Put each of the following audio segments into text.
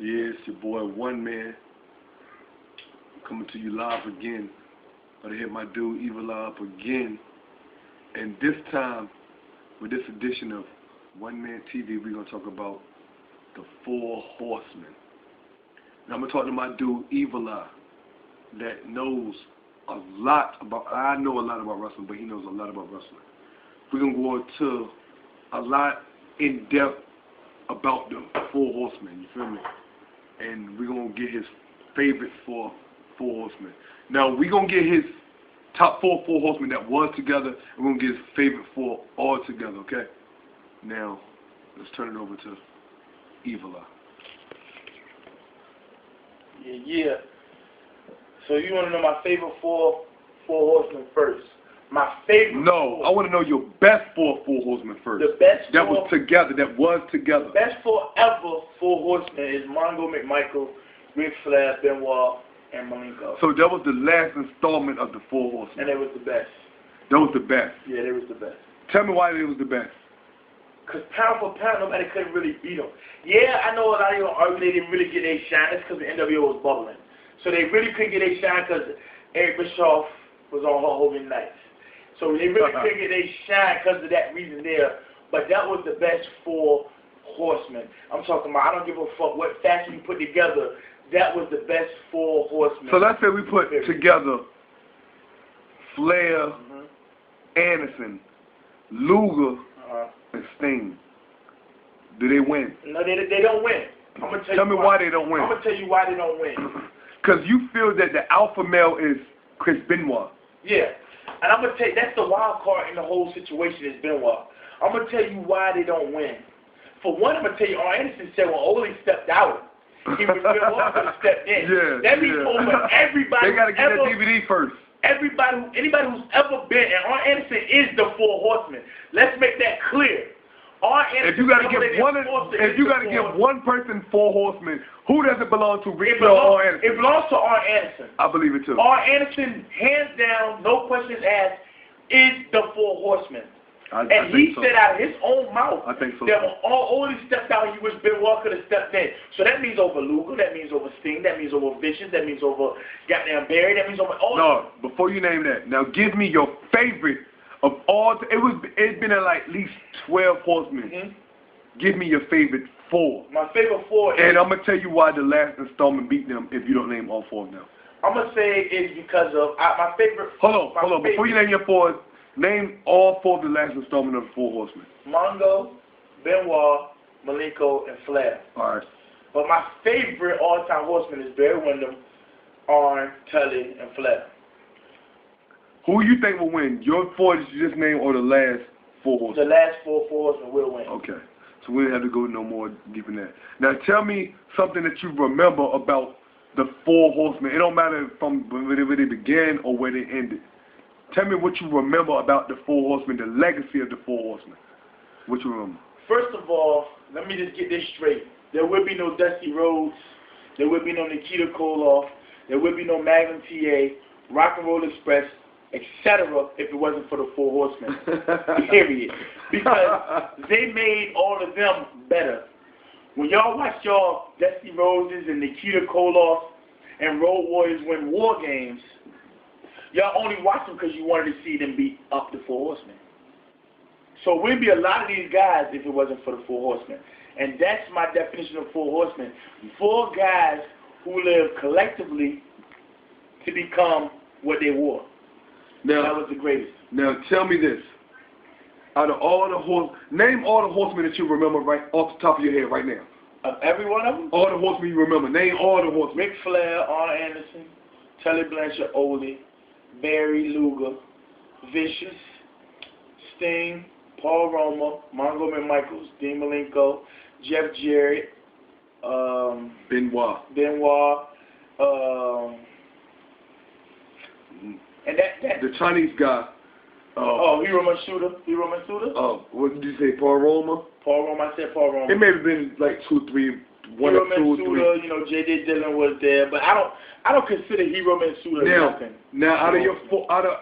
Yeah, it's your boy One Man coming to you live again. Gotta hit my dude Evil Eye up again. And this time, with this edition of One Man TV, we're gonna talk about the Four Horsemen. Now I'm gonna talk to my dude Evil Eye that knows a lot about. I know a lot about wrestling, but he knows a lot about wrestling. We're gonna go into a lot in depth about the Four Horsemen. You feel me? And we're going to get his favorite Four Horsemen. Now, we're going to get his top four Horsemen that was together, and we're going to get his favorite four all together, okay? Now, let's turn it over to Evil Eye. Yeah. So you want to know my favorite four Horsemen first? My favorite. No, I want to know your best four Horsemen first. The best that was together. The best four Horsemen is Mongo McMichael, Ric Flair, Benoit, and Malenko. So that was the last installment of the Four Horsemen. And it was the best. That was the best. Yeah, they was the best. Tell me why it was the best. Because pound for pound, nobody couldn't really beat them. Yeah, I know a lot of you argue they didn't really get their shine. That's because the NWO was bubbling. So they really couldn't get their shine because Eric Bischoff was on Hulk Hogan nights. So they really couldn't get their shine because of that reason there. But that was the best Four Horsemen. I'm talking about, I don't give a fuck what faction you put together. That was the best Four Horsemen. So let's say we put together Flair, Anderson, Luger, and Sting. Do they win? No, they don't win. I'm gonna tell me why they don't win. I'm going to tell you why they don't win. Because you feel that the alpha male is Chris Benoit. Yeah. And I'm going to tell you, that's the wild card in the whole situation is Benoit. I'm going to tell you why they don't win. For one, I'm going to tell you, Anderson said when Ole stepped out, he was Benoit could have stepped in. Yeah, that means over everybody. They got to get that DVD first. Anybody who's ever been, and Arn Anderson is the Four Horsemen. Let's make that clear. If you got to give one person Four Horsemen, who does it belong to? Ric Flair or Arn Anderson? It belongs to Arn Anderson. I believe it too. Arn Anderson, hands down, no questions asked, is the Four Horsemen. And he said out of his own mouth that when Ole stepped out, he wish Benoit could have stepped in. So that means over Luger, that means over Sting, that means over Vicious, that means over goddamn Barry, that means over all. No, before you name that, now give me your favorite of all. It's been at least 12 Horsemen. Give me your favorite four. My favorite four. And I'm gonna tell you why the last installment beat them if you don't name all four of them. I'm gonna say it's because of my favorite. Hold on. Before you name your fours, name all four of the last installment of the Four Horsemen. Mongo, Benoit, Malenko, and Flair. All right. But my favorite all-time Horseman is Barry Windham, Arn, Tully, and Flair. Who you think will win? Your four that you just named or the last Four Horsemen? The last four Horsemen will win. Okay. So we don't have to go no more deep in that. Now tell me something that you remember about the Four Horsemen. It don't matter from where they began or where they ended. Tell me what you remember about the Four Horsemen, the legacy of the Four Horsemen. What you remember? First of all, let me just get this straight. There would be no Dusty Rhodes. There would be no Nikita Koloff. There would be no Magnum TA, Rock and Roll Express, etc. if it wasn't for the Four Horsemen. Period. Because they made all of them better. When y'all watch y'all Dusty Roses and Nikita Koloff and Road Warriors win war games, y'all only watch them because you wanted to see them beat up the Four Horsemen. So it wouldn't be a lot of these guys if it wasn't for the Four Horsemen. And that's my definition of Four Horsemen. Four guys who live collectively to become what they were. Now, that was the greatest. Now tell me this. Out of all the name all the Horsemen that you remember right off the top of your head right now. Of every one of them? All the Horsemen you remember. Name all the Horsemen. Ric Flair, Arn Anderson, Tully Blanchard, Ole, Barry, Luger, Vicious, Sting, Paul Roma, Mongo McMichael, Dean Malenko, Jeff Jarrett, Benoit, and that the Chinese guy. Hiro Matsuda. Oh, what did you say, Paul Roma? I said Paul Roma. It may have been like 2, 3, 1 or 2 or 3. You know, J.J. Dillon was there, but I don't consider Hiro Matsuda nothing. Now, out of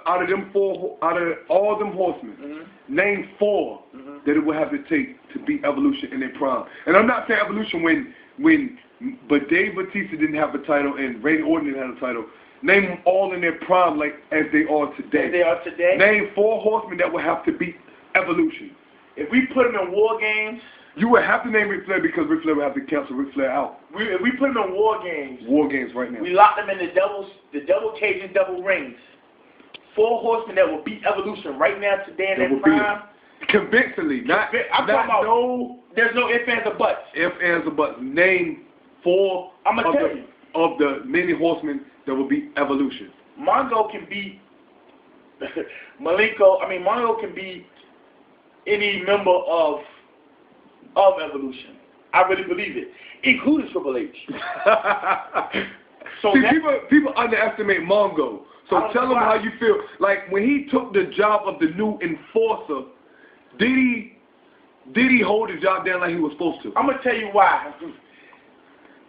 all them Horsemen, name 4 that it would have to take to beat Evolution in their prime. And I'm not saying Evolution when but Dave Bautista didn't have a title and Randy Orton didn't have a title. Name them all in their prime, like as they are today. As they are today. Name 4 horsemen that would have to beat Evolution. If we put them in War Games, you would have to name Ric Flair because Ric Flair would have to cancel Ric Flair out. If we put them in War Games. War Games right now. We lock them in the double cage and double rings. 4 horsemen that will beat Evolution right now today in their prime. Convincingly, not there's no ifs, ands, or buts. Ifs, ands, or buts. Name 4 of the many horsemen that will beat Evolution. Mongo can beat Malenko. I mean, Mongo can beat any member of Evolution. I really believe it, including Triple H. So see, people underestimate Mongo. So tell them how you feel. Like when he took the job of the new enforcer, did he hold the job down like he was supposed to? I'm gonna tell you why.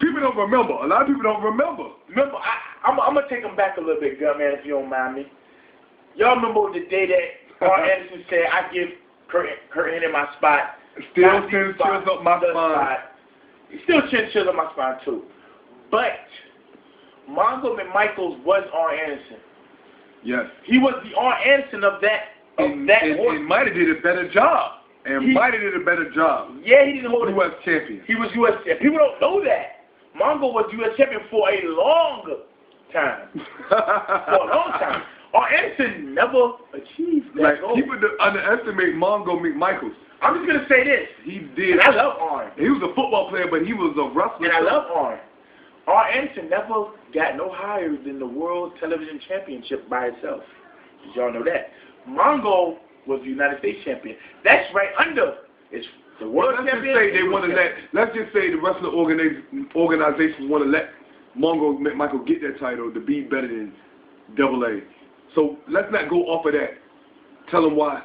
People don't remember. A lot of people don't remember. Remember, I'm gonna take them back a little bit, Gunman, if you don't mind me. Y'all remember the day that Arn Anderson said, "I give Kurt Hennig my spot." Still chills up my spine. Still chills up my spine too. But Mongo McMichaels was Arn Anderson. Yes. He was the Arn Anderson of that. And might have did a better job. Might have did a better job. Yeah, he didn't hold it. U.S. champion. He was U.S. champion. People don't know that. Mongo was U.S. champion for a long time. For a long time. Arn Anderson never achieved that goal. People underestimate Mongo McMichaels. I'm just going to say this. He did. And I love Arn. He was a football player, but he was a wrestler. And I love Arn. Arn Anderson never got no higher than the World Television Championship by itself. Did y'all know that? Mongo was the United States champion. That's right under. It's the World Champion. Let's just say the wrestling organizations want to let Mongo McMichael get that title to be better than AA. So let's not go off of that. Tell them why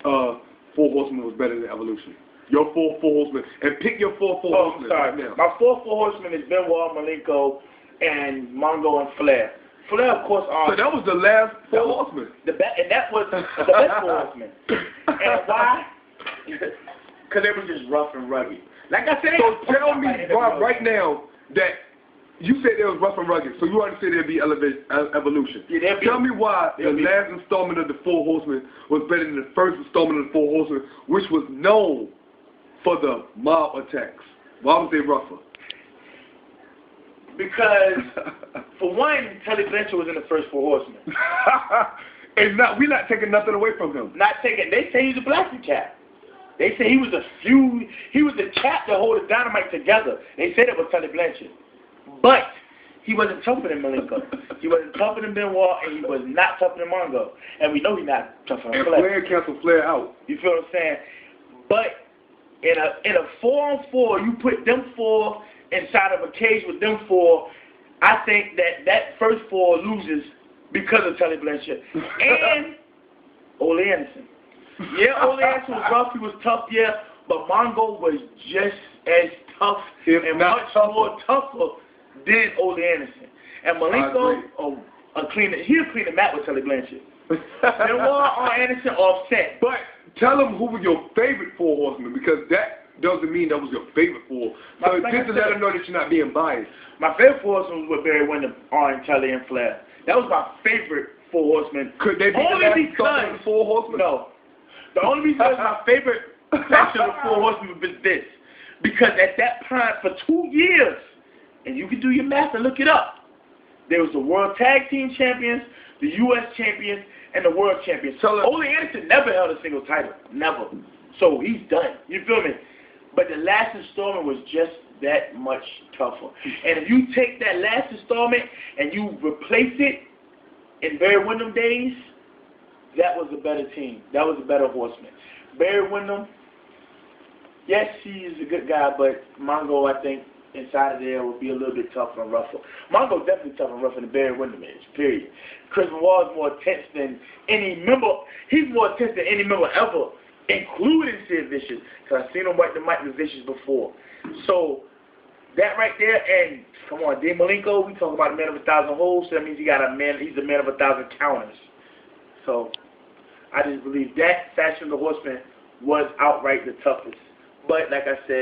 4 Horsemen was better than Evolution. Your 4 horsemen. And pick your 4 horsemen right now. My 4 horsemen is Benoit, Malenko, and Mongo and Flair. Flair, of course, so that was the last 4 horsemen. And that was the best 4 horsemen. And why? Because they were just rough and rugged. Like I said, so tell me right now that you said they was rough and rugged. So you already said there'd be Evolution. Yeah, tell me why the last installment of the 4 Horsemen was better than the first installment of the 4 Horsemen, which was known for the mob attacks. Why was they rougher? Because, for one, Tully Blanchard was in the first 4 Horsemen. And we're not taking nothing away from him. They say he's a blacking cap. They say he was the cap that hold the Dynamite together. They said it was Tully Blanchard. But he wasn't tougher than Malenko. He wasn't tougher than Benoit, and he was not tougher than Mongo. And we know he's not tougher than Flair. And Flair canceled Flair out. You feel what I'm saying? But in a 4-on-4, you put them 4 inside of a cage with them 4. I think that first 4 loses because of Tully Blanchard and Ole Anderson. Yeah, Ole Anderson was rough. He was tough, yeah. But Mongo was just as tough and much more tougher than Ole Anderson. And Malenko, he'll clean the mat with Tully Blanchard. Benoit, Arn Anderson, offset. But tell them who was your favorite 4 horsemen, because that doesn't mean that was your favorite 4. So just to let them know that you're not being biased. My favorite 4 horsemen was Barry Windham, Arn, Tully, and Flair. That was my favorite 4 horsemen. Could they be the last 4 horsemen? No. The only reason it was my favorite section of the 4 horsemen was this. Because at that time, for 2 years, and you can do your math and look it up, there was the World Tag Team Champions, the U.S. Champions, and the World Champions. So Ole Anderson never held a single title. Never. So he's done. You feel me? But the last installment was just that much tougher. And if you take that last installment and you replace it in Barry Windham days, that was a better team. That was a better horseman. Barry Windham, yes, he is a good guy, but Mongo, I think, inside of there will be a little bit tougher and rougher. Mongo's definitely tougher and rougher than Barry Windham is, period. Chris Benoit is more tense than any member. He's more tense than any member ever, including Sid Vicious, because I've seen him wipe the mic with Vicious before. So, that right there, and come on, Dean Malenko, we talk about a man of 1,000 holes, so that means he's a man of 1,000 counters. So, I just believe that faction of the Horsemen was outright the toughest. But, like I said,